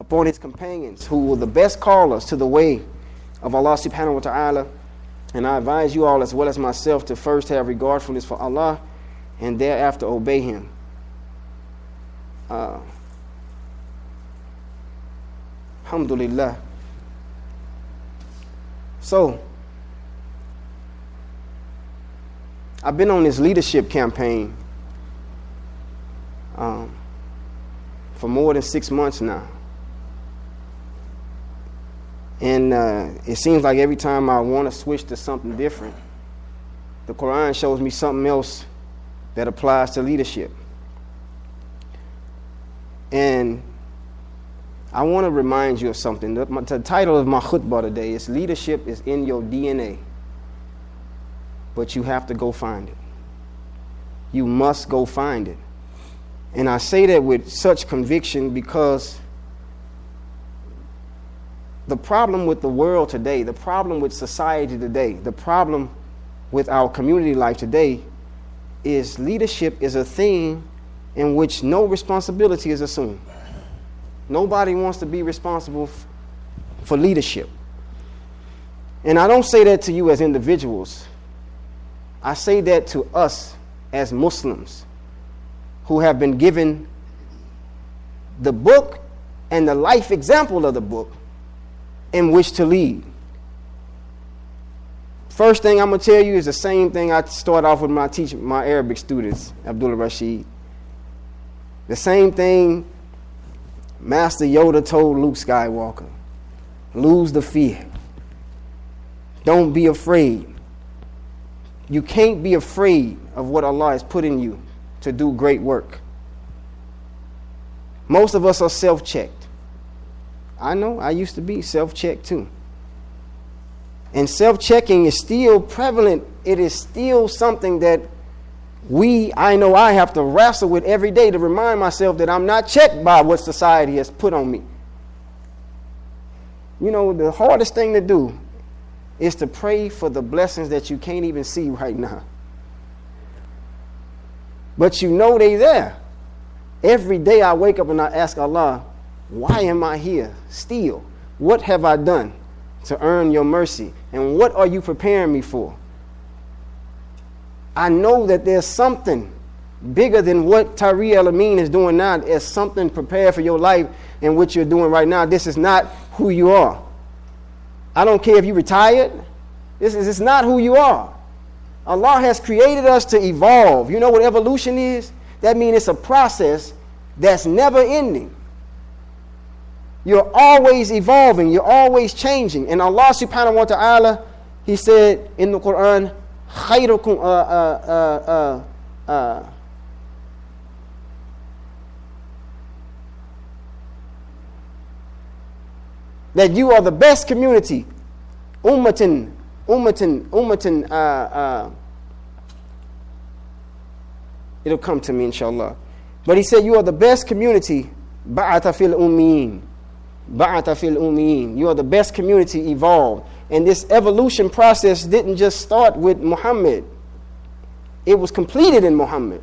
upon his companions, who were the best callers to the way of Allah subhanahu wa ta'ala. And I advise you all, as well as myself, to first have regardfulness for Allah and thereafter obey him. Alhamdulillah. So, I've been on this leadership campaign for more than 6 months now. And it seems like every time I want to switch to something different, the Quran shows me something else that applies to leadership. And I want to remind you of something. The title of my khutbah today is Leadership is in Your DNA, but you have to go find it. You must go find it. And I say that with such conviction because the problem with the world today, the problem with society today, the problem with our community life today is leadership is a thing in which no responsibility is assumed. Nobody wants to be responsible for leadership. And I don't say that to you as individuals. I say that to us as Muslims who have been given the book and the life example of the book in which to lead. First thing I'm going to tell you is the same thing I start off with my Arabic students, Abdullah Rashid. The same thing Master Yoda told Luke Skywalker. Lose the fear. Don't be afraid. You can't be afraid of what Allah has put in you to do great work. Most of us are self-checked. I know, I used to be self-checked too. And self-checking is still prevalent. It is still something that I have to wrestle with every day to remind myself that I'm not checked by what society has put on me. You know, the hardest thing to do is to pray for the blessings that you can't even see right now. But you know they're there. Every day I wake up and I ask Allah, why am I here still? What have I done to earn your mercy? And what are you preparing me for? I know that there's something bigger than what Tariq El-Amin is doing now. There's something prepared for your life and what you're doing right now. This is not who you are. I don't care if you retired. This is not who you are. Allah has created us to evolve. You know what evolution is? That means it's a process that's never ending. You're always evolving. You're always changing. And Allah subhanahu wa ta'ala, He said in the Quran, خيركم that you are the best community. Ummatin. It'll come to me, inshallah. But He said, you are the best community. Ba'ata fil ummiyin. You are the best community evolved. And this evolution process didn't just start with Muhammad. It was completed in Muhammad.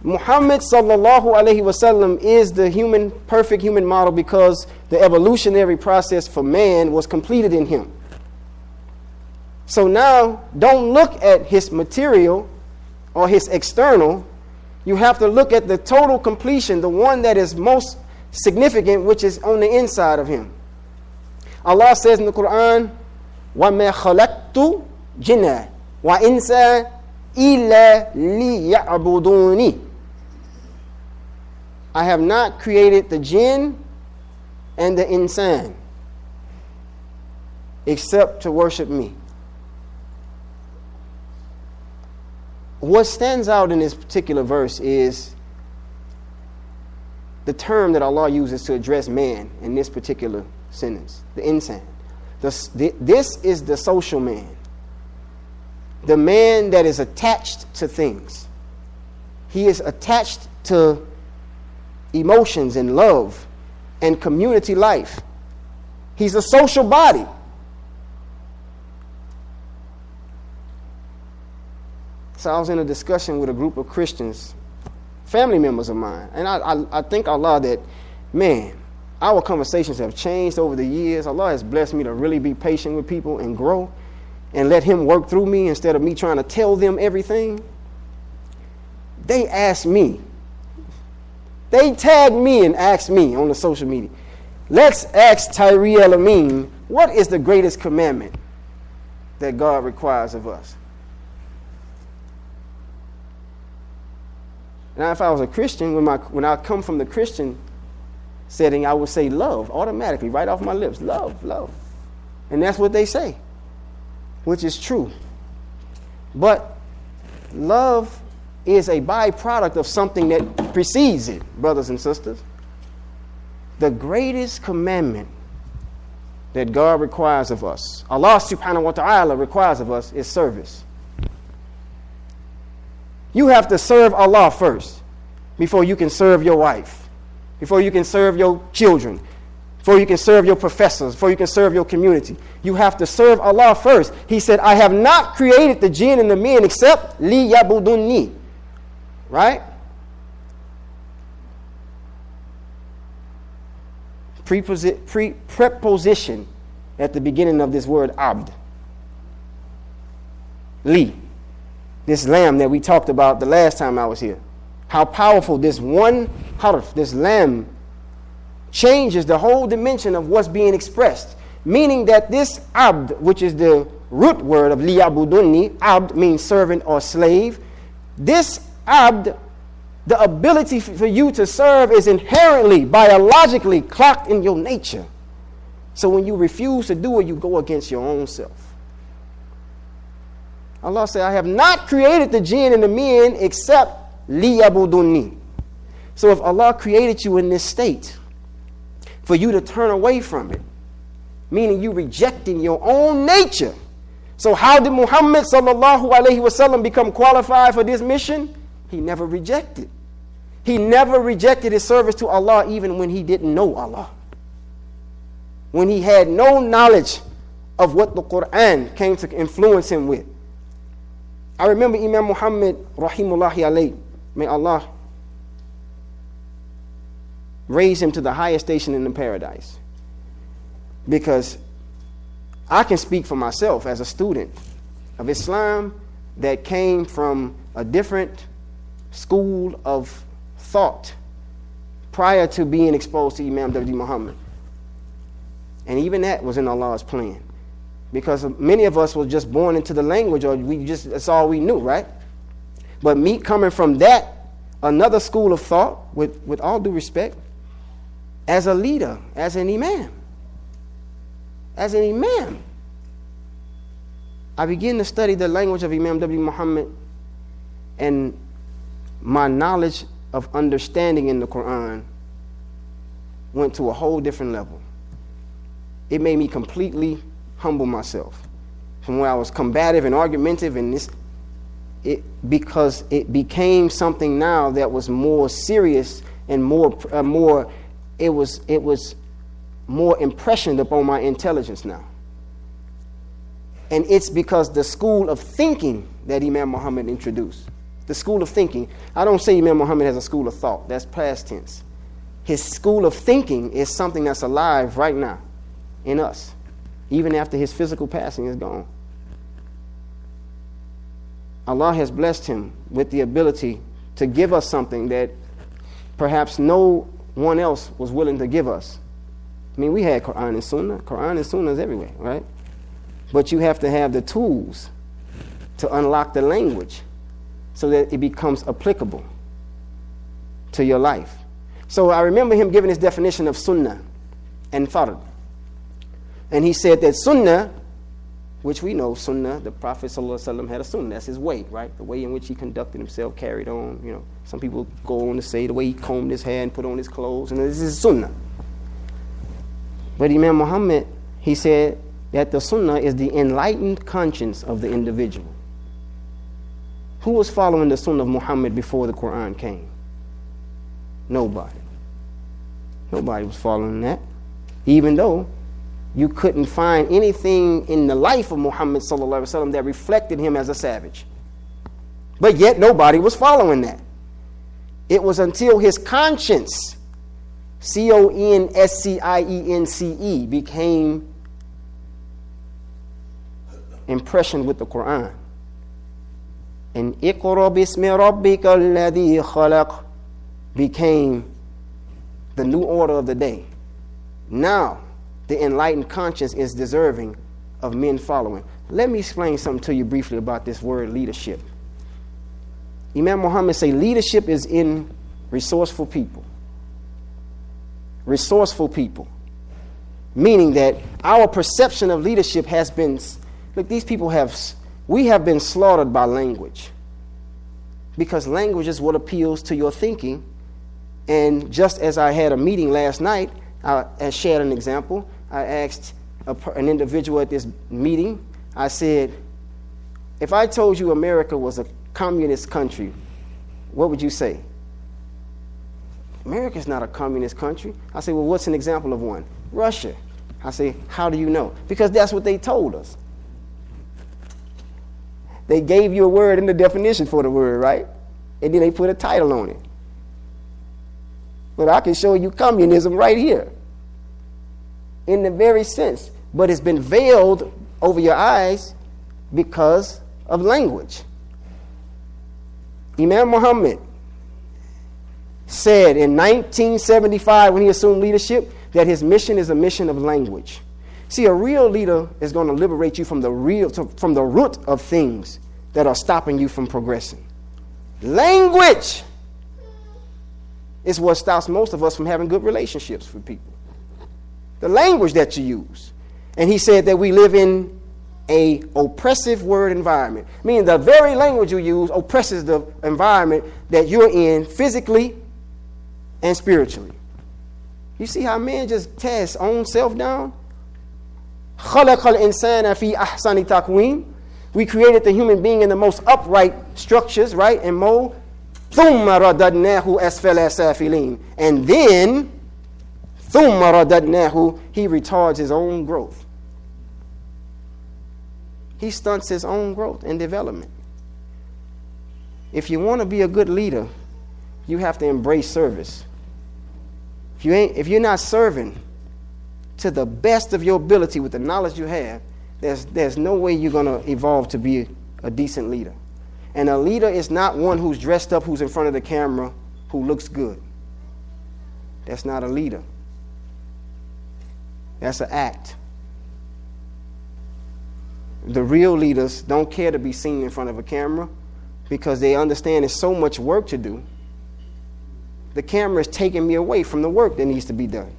Muhammad sallallahu alaihi wasallam is the perfect human model because the evolutionary process for man was completed in him. So now, don't look at his material or his external. You have to look at the total completion, the one that is most significant, which is on the inside of him. Allah says in the Quran, وَمَا خَلَقْتُ جِنَّا وَإِنسَا إِلَّا لِيَعْبُدُونِ. I have not created the jinn and the insan except to worship me. What stands out in this particular verse is the term that Allah uses to address man in this particular sentence, the insan. This is the social man, the man that is attached to things. He is attached to emotions and love and community life. He's a social body. So I was in a discussion with a group of Christians, family members of mine, and I thank Allah that, man, our conversations have changed over the years. Allah has blessed me to really be patient with people and grow and let him work through me instead of me trying to tell them everything. They ask me. They tag me and ask me on the social media. Let's ask Tyree El-Amin, what is the greatest commandment that God requires of us? Now, if I was a Christian, when I come from the Christian setting, I would say love automatically, right off my lips. Love, love. And that's what they say, which is true. But love is a byproduct of something that precedes it, brothers and sisters. The greatest commandment that God requires of us, Allah subhanahu wa ta'ala requires of us, is service. You have to serve Allah first before you can serve your wife, before you can serve your children, before you can serve your professors, before you can serve your community. You have to serve Allah first. He said, I have not created the jinn and the men except liyabudunni. Right? Preposition at the beginning of this word abd. Li. This lamb that we talked about the last time I was here. How powerful this one harf, this lamb, changes the whole dimension of what's being expressed. Meaning that this abd, which is the root word of liyabudunni, abd means servant or slave. This abd, the ability for you to serve is inherently, biologically clocked in your nature. So when you refuse to do it, you go against your own self. Allah said, I have not created the jinn and the men except liyabudunni. So if Allah created you in this state for you to turn away from it, meaning you rejecting your own nature. So how did Muhammad sallallahu alaihi wasallam become qualified for this mission? He never rejected. He never rejected his service to Allah even when he didn't know Allah. When he had no knowledge of what the Quran came to influence him with. I remember Imam Muhammad rahimullahi alayhi, may Allah raise him to the highest station in the paradise. Because I can speak for myself as a student of Islam that came from a different school of thought prior to being exposed to Imam W. Muhammad. And even that was in Allah's plan. Because many of us were just born into the language, or that's all we knew, right? But me coming from that, another school of thought, with all due respect, as a leader, as an imam, I began to study the language of Imam W. Muhammad, and my knowledge of understanding in the Quran went to a whole different level. It made me completely humble myself from where I was combative and argumentative, and because it became something now that was more serious and it was more impressioned upon my intelligence now. And it's because the school of thinking that Imam Muhammad introduced. The school of thinking. I don't say Imam Muhammad has a school of thought. That's past tense. His school of thinking is something that's alive right now in us, even after his physical passing is gone. Allah has blessed him with the ability to give us something that perhaps no one else was willing to give us. I mean, we had Quran and Sunnah. Quran and Sunnah is everywhere, right? But you have to have the tools to unlock the language so that it becomes applicable to your life. So I remember him giving his definition of Sunnah and Fard. And he said that Sunnah, which we know Sunnah, the Prophet ﷺ had a Sunnah. That's his way, right? The way in which he conducted himself, carried on. You know, some people go on to say the way he combed his hair and put on his clothes, and this is Sunnah. But Imam Muhammad, he said that the Sunnah is the enlightened conscience of the individual. Who was following the Sunnah of Muhammad before the Quran came? Nobody. Nobody was following that. Even though you couldn't find anything in the life of Muhammad sallallahu alaihi wasallam that reflected him as a savage. But yet nobody was following that. It was until his conscience Conscience, became impression with the Quran. And Iqra bismi rabbika alladhi khalaq became the new order of the day. Now, the enlightened conscience is deserving of men following. Let me explain something to you briefly about this word leadership. Imam Muhammad say leadership is in resourceful people. Resourceful people. Meaning that our perception of leadership has been, look, we have been slaughtered by language. Because language is what appeals to your thinking. And just as I had a meeting last night, I shared an example. I asked an individual at this meeting, I said, if I told you America was a communist country, what would you say? America's not a communist country. I say, well, what's an example of one? Russia. I say, how do you know? Because that's what they told us. They gave you a word in the definition for the word, right? And then they put a title on it. But I can show you communism right here. In the very sense. But it's been veiled over your eyes because of language. Imam Muhammad said in 1975 when he assumed leadership that his mission is a mission of language. See, a real leader is going to liberate you from the root of things that are stopping you from progressing. Language is what stops most of us from having good relationships with people. The language that you use. And he said that we live in a oppressive word environment. Meaning the very language you use oppresses the environment that you're in physically and spiritually. You see how man just tears his own self down? خَلَقَ الْإِنسَانَ فِي أَحْسَنِ تَقْوِيمٍ. We created the human being in the most upright structures, right, and mold. ثُمَّ رَدَدْنَاهُ أَسْفَلَ سَافِلِينَ. And then, ثُمَّ رَدَدْنَاهُ, he retards his own growth. He stunts his own growth and development. If you want to be a good leader, you have to embrace service. If you're not serving to the best of your ability with the knowledge you have, there's no way you're going to evolve to be a decent leader. And a leader is not one who's dressed up, who's in front of the camera, who looks good. That's not a leader. That's an act. The real leaders don't care to be seen in front of a camera because they understand there's so much work to do. The camera is taking me away from the work that needs to be done.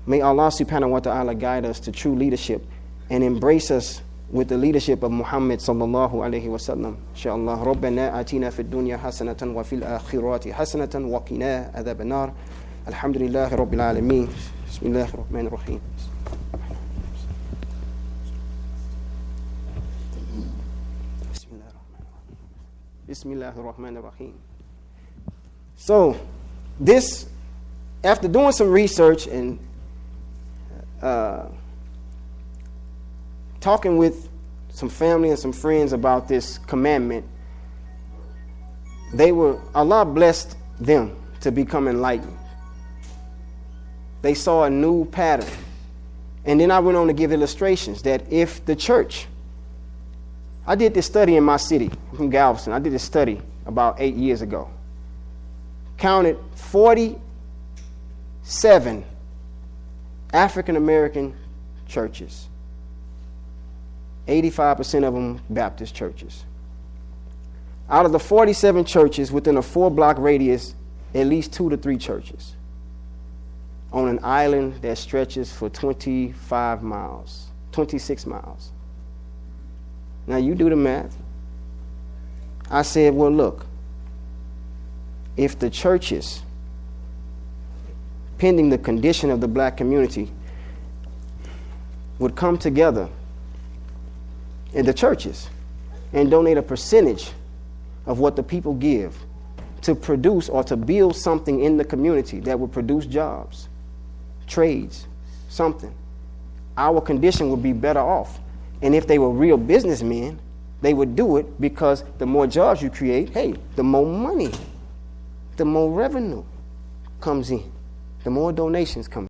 May Allah subhanahu wa ta'ala guide us to true leadership and embrace us with the leadership of Muhammad sallallahu alayhi wa sallam. Inshallah. Rabbana atina fid dunya hasanatan wa fil akhirati hasanatan wa qina adhaban nar. Alhamdulillahi rabbil alameen. Bismillahir rahmanir rahim. Bismillahir rahmanir rahim. So, this, after doing some research and talking with some family and some friends about this commandment, Allah blessed them to become enlightened. They saw a new pattern. And then I went on to give illustrations that if the church, I did this study in my city, from Galveston. I did this study about 8 years ago. Counted 47 African American churches. 85% of them Baptist churches. Out of the 47 churches within a 4-block radius, at least 2 to 3 churches. On an island that stretches for 26 miles. Now you do the math. I said, well, look, if the churches, pending the condition of the black community, would come together in the churches and donate a percentage of what the people give to produce or to build something in the community that would produce jobs, trades, something, our condition would be better off. And if they were real businessmen, they would do it because the more jobs you create, hey, the more money, the more revenue comes in. the more donations come.